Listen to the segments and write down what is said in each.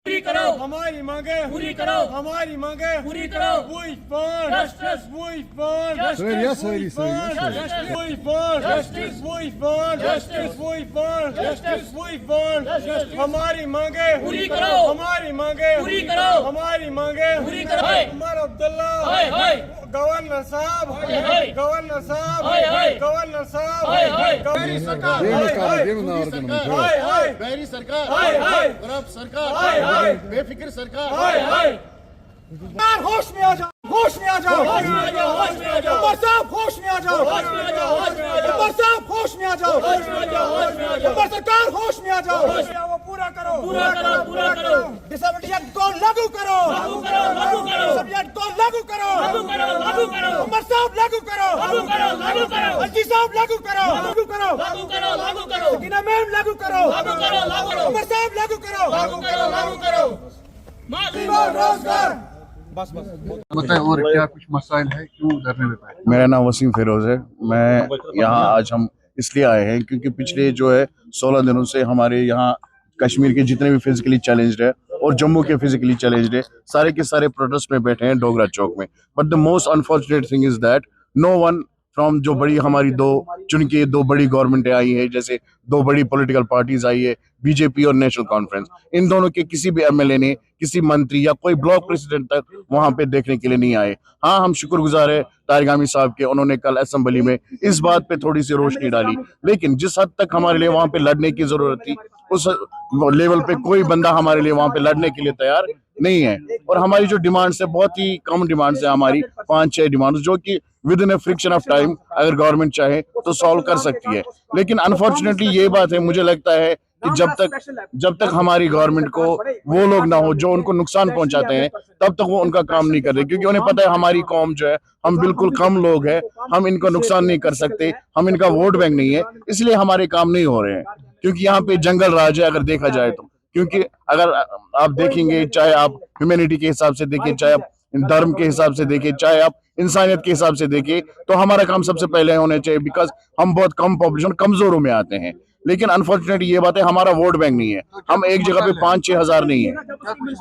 पूरी करो, हमारी मांगे पूरी करो, हमारी मांगे पूरी करो, We want Justice. We want Justice. Yes, sir, yes, sir, yes, sir. Justice. We want Justice. We want Justice. We want Justice. We want Justice. हमारी मांगे पूरी करो, हमारी मांगे पूरी करो, हमारी मांगे पूरी करो। हाय उमर अब्दुल्ला हाय हाय गवर्नर साहब हाय गवर्नर साहब हाय हाय गवर्नर साहब हाय हाय मेरी सरकार Değil mi हाय kaldı? Değil mi Nargın'ın? हाय हाय बहरी सरकार हाय हाय खराब सरकार हाय हाय बेफिक्र सरकार हाय हाय होश में आ जाओ होश में आ जाओ होश में आ जाओ, होश में आ जाओ। उमर साहब होश में आ जाओ होश में आ जाओ, होश में आ जाओ। उमर साहब होश में आ जाओ होश में आ जाओ, होश में आ जाओ। उमर सरकार होश में आ जाओ होश वो पूरा करो पूरा करो, पूरा करो। डिसेबिलिटी एक्ट को लागू करो लागू करो, लागू करो। डिसेबिलिटी एक्ट को लागू करो लागू करो, लागू करो। उमर साहब लागू करो लागू करो, लागू करो। अजी साहब लागू करो लागू करो लागू करो, लागू करो। सकीना मैम लागू करो लागू करो, लागू करो। उमर साहब लागू करो लागू करो, लागू करो। रोजगार बताएं और क्या कुछ मसाइल है, क्यों धरने पे बैठे? मेरा नाम वसीम फिरोज है। मैं यहाँ आज हम इसलिए आए हैं क्योंकि पिछले जो है 16 दिनों से हमारे यहाँ कश्मीर के जितने भी फिजिकली चैलेंज्ड है और जम्मू के फिजिकली चैलेंज्ड है सारे के सारे प्रोटेस्ट में बैठे हैं डोगरा चौक में। But the most unfortunate thing is that no one from जो बड़ी हमारी दो बड़ी गवर्नमेंटें आई है, जैसे दो बड़ी पॉलिटिकल पार्टीज आई है बीजेपी और नेशनल कॉन्फ्रेंस, इन दोनों के किसी भी एमएलए ने किसी मंत्री या कोई ब्लॉक प्रेसिडेंट तक वहां पे देखने के लिए नहीं आए। हाँ, हम शुक्रगुजार है तारिगामी साहब के, उन्होंने कल असेंबली में इस बात पे थोड़ी सी रोशनी डाली, लेकिन जिस हद तक हमारे लिए वहां पे लड़ने की जरूरत थी उस लेवल पे कोई बंदा हमारे लिए वहां पे लड़ने के लिए तैयार नहीं है। और हमारी जो डिमांड्स है बहुत ही कम डिमांड्स है, हमारी 5-6 डिमांड्स जो कि with in A friction of time अगर गवर्नमेंट चाहे तो सॉल्व कर सकती है। लेकिन अनफॉर्चुनेटली ये बात है, मुझे लगता है कि जब तक हमारी गवर्नमेंट को वो लोग ना हो जो उनको नुकसान पहुंचाते हैं तब तक वो उनका काम नहीं करते, क्योंकि उन्हें पता है हमारी कौम जो है हम बिल्कुल कम लोग हैं, हम इनको नुकसान नहीं कर सकते, हम इनका वोट बैंक नहीं है, इसलिए हमारे काम नहीं हो रहे हैं। क्योंकि यहाँ पे जंगल राज है अगर देखा जाए तो, क्योंकि अगर आप देखेंगे चाहे आप ह्यूमैनिटी के हिसाब से देखिए, चाहे आप धर्म के हिसाब से देखिए, चाहे आप इंसानियत के हिसाब से देखिए, तो हमारा काम सबसे पहले होना चाहिए, बिकॉज हम बहुत कम पॉपुलेशन कमजोरों में आते हैं। लेकिन अनफॉर्चुनेटली ये बात है हमारा वोट बैंक नहीं है, हम एक जगह पे 5-6 हजार नहीं है।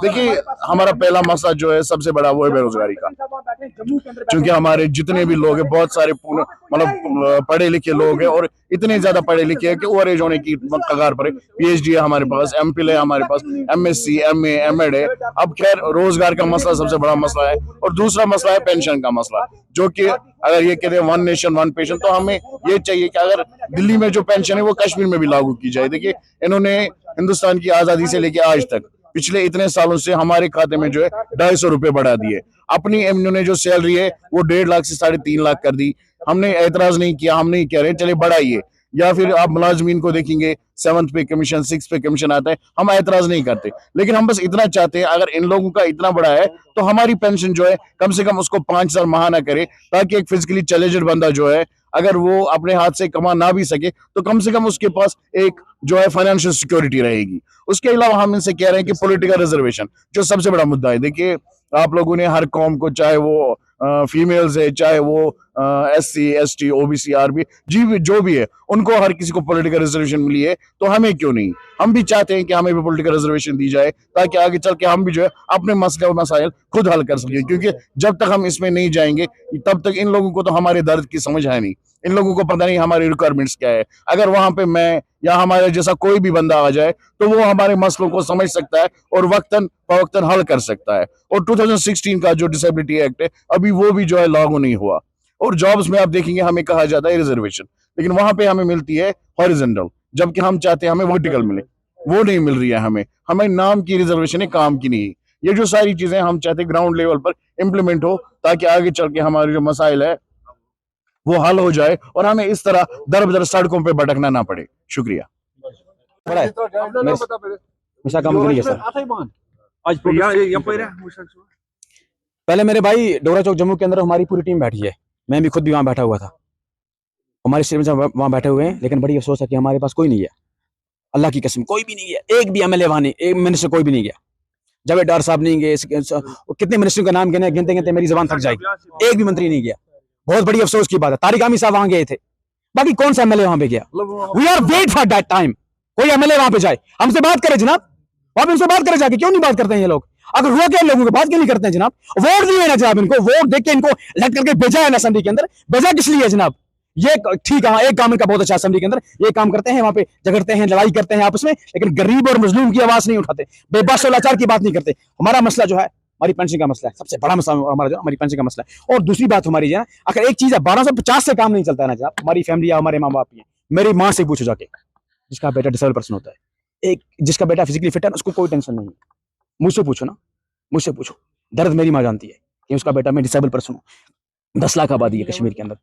देखिए हमारा पहला मसला जो है सबसे बड़ा वो है बेरोजगारी का, क्योंकि हमारे जितने भी लोग हैं बहुत सारे मतलब पढ़े लिखे लोग हैं और इतने ज्यादा पढ़े लिखे हैं कि ओवर एज होने की कगार पर है। पीएचडी है हमारे पास, एमफिल है हमारे पास, एमएससी, एमए, एमएड है। अब खैर रोजगार का मसला सबसे बड़ा मसला है, और दूसरा मसला है पेंशन का मसला, जो कि अगर ये कहते हैं 1 नेशन 1 पेंशन, तो हमें ये चाहिए कि अगर दिल्ली में जो पेंशन है वो कश्मीर में भी लागू की जाए। देखिए इन्होंने हिंदुस्तान की आजादी से लेके आज तक पिछले इतने सालों से हमारे खाते में जो है 250 रुपए बढ़ा दिए, अपनी इन्होंने जो सैलरी है वो 1.5 लाख से 3.5 लाख कर दी। हमने एतराज नहीं किया, हम नहीं कह रहे चले बढ़ाइए, या फिर आप मुलाजमीन को देखेंगे 7th पे कमीशन 6th पे कमीशन आता है, हम एतराज नहीं करते, लेकिन हम बस इतना चाहते हैं अगर इन लोगों का इतना बड़ा है तो हमारी पेंशन जो है कम से कम उसको 5,000 माह ना करे, ताकि एक फिजिकली चैलेंज्ड बंदा जो है अगर वो अपने हाथ से कमा ना भी सके तो कम से कम उसके पास एक जो है फाइनेंशियल सिक्योरिटी रहेगी। उसके अलावा हम इनसे कह रहे हैं कि पॉलिटिकल रिजर्वेशन जो सबसे बड़ा मुद्दा है, देखिए आप लोगों ने हर कौम को, चाहे वो फीमेल्स है, चाहे वो SC ST OBC RB जो भी है, उनको हर किसी को पॉलिटिकल रिजर्वेशन मिली है, तो हमें क्यों नहीं? हम भी चाहते हैं कि हमें भी पॉलिटिकल रिजर्वेशन दी जाए, ताकि आगे चल के हम भी जो है अपने मसले और मसाइल खुद हल कर सकें, क्योंकि जब तक हम इसमें नहीं जाएंगे तब तक इन लोगों को तो हमारे दर्द की समझ है नहीं, इन लोगों को पता नहीं हमारी रिक्वायरमेंट्स क्या है। अगर वहां पे मैं या हमारे जैसा कोई भी बंदा आ जाए तो वो हमारे मसलों को समझ सकता है और वक्तन फवक्तन हल कर सकता है। और 2016 का जो डिसेबिलिटी एक्ट है अभी वो भी जो है लागू नहीं हुआ, और जॉब्स में आप देखेंगे हमें कहा जाता है रिजर्वेशन, लेकिन वहां पे हमें मिलती है हॉरिजॉन्टल, जबकि हम चाहते हैं हमें वर्टिकल मिले, वो नहीं मिल रही है हमें नाम की रिजर्वेशन है, काम की नहीं। ये जो सारी चीजें हम चाहते हैं ग्राउंड लेवल पर इम्प्लीमेंट हो, ताकि आगे चल के हमारे जो मसाइल है वो हल हो जाए और हमें इस तरह दर बदर सड़कों पे भटकना ना पड़े। शुक्रिया। पहले मेरे भाई डोगरा चौक जम्मू के अंदर हमारी पूरी टीम बैठी है, मैं भी खुद भी वहां बैठा हुआ था, हमारे स्टेट में वहां बैठे हुए हैं, लेकिन बड़ी अफसोस है कि हमारे पास कोई नहीं गया, अल्लाह की कसम कोई भी नहीं गया, एक भी एमएलए वहां नहीं, एक मिनिस्टर कोई भी नहीं गया, जावेद डार साहब नहीं गए, कितने मिनिस्टर का नाम गिनते गिनते मेरी जबान थक जाएगी, एक भी मंत्री नहीं गया। बहुत बड़ी अफसोस की बात है, तारिगामी साहब वहां गए थे, बाकी कौन सा एमएलए वहां पे गया? We are wait for that time, कोई एमएलए वहां पे जाए, हमसे बात करे जनाब, आप इनसे बात करें जाके, क्यों नहीं बात करते हैं ये लोग? अगर हुआ क्या, लोगों की बात क्यों नहीं करते हैं जनाब? वोट दिए ना जनाब, इनको वोट देके इनको इलेक्ट करके भेजा है ना असेंबली के अंदर, भेजा किस लिए है जनाब? ये ठीक है, एक काम इनका बहुत अच्छा असेंबली के अंदर, ये काम करते हैं, वहां पे झगड़ते हैं, लड़ाई करते हैं आपस में, लेकिन गरीब और मजलूम की आवाज नहीं उठाते, बेबस और लाचार की बात नहीं करते। हमारा मसला जो है, हमारी पेंशन का मसला है, सबसे बड़ा मसला हमारा जो हमारी पेंशन का मसला है। और दूसरी बात हमारी जो है, अगर एक चीज है, 1250 से काम नहीं चलता है ना जनाब। हमारी फैमिली, हमारे माँ बाप है, मेरी माँ से पूछो जाके, जिसका बेटा डिसेबल पर्सन होता है, एक जिसका बेटा फिजिकली फिट है, उसको कोई टेंशन नहीं है। मुझसे पूछो ना, मुझसे पूछो, दर्द मेरी माँ जानती है कि उसका बेटा, मैं डिसेबल पर्सन हूँ, 10 लाख आबादी है कश्मीर के अंदर,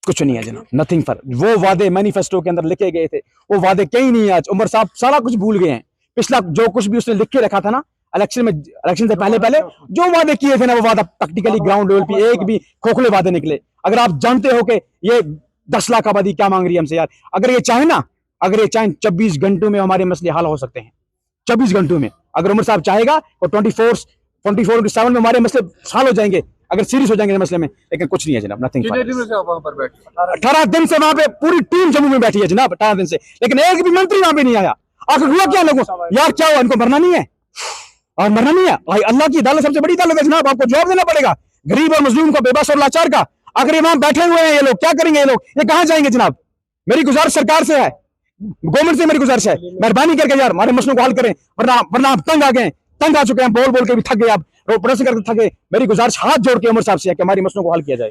कुछ नहीं है जनाब, नथिंग फॉर। वो वादे मैनिफेस्टो के अंदर लिखे गए थे, वो वादे कहीं नहीं है आज। उमर साहब सारा कुछ भूल गए हैं। पिछला जो कुछ भी उसने लिख के रखा था ना, इलेक्शन से पहले जो वादे किए थे ना, वो वादा प्रैक्टिकली ग्राउंड लेवल पे एक भी खोखले वादे निकले। अगर आप जानते हो कि ये 10 लाख आबादी क्या मांग रही है हमसे यार, अगर ये चाहे ना, अगर ये चाहे 24 घंटों में हमारे मसले हल हो सकते हैं, 24 घंटों में। अगर उमर साहब चाहेगा तो 24/7 में हमारे मसले हल हो जाएंगे, अगर सीरियस हो जाएंगे मसले में। लेकिन कुछ नहीं है जनाब, नथिंग। कितने दिनों से आप वहां पर बैठे? 18 दिन से वहां पे पूरी टीम जम्मू में बैठी है जनाब, 18 दिन से, लेकिन एक भी मंत्री वहां पे नहीं आया। आखिर हुआ क्या लोगों यार, क्या हुआ? इनको मरना नहीं है और मरना नहीं है भाई। अल्लाह की अदालत सबसे बड़ी अदालत है जनाब, आपको जवाब देना पड़ेगा गरीब और मजलूम का, बेबस और लाचार का। अगर ये वहां बैठे हुए हैं ये लोग, क्या करेंगे ये लोग? ये कहां जाएंगे जनाब? मेरी गुजारिश सरकार से है, गवर्नमेंट से मेरी गुजारिश है, मेहरबानी करके यार हमारे मसलों को हल करें, वरना आप तंग आ गए, तंग आ चुके हैं, बोल बोल के भी थक गए, आप प्रोटेस्ट करके थक गए। मेरी गुजारिश हाथ जोड़ के उमर साहब से है कि हमारी मसलों को हल किया जाए।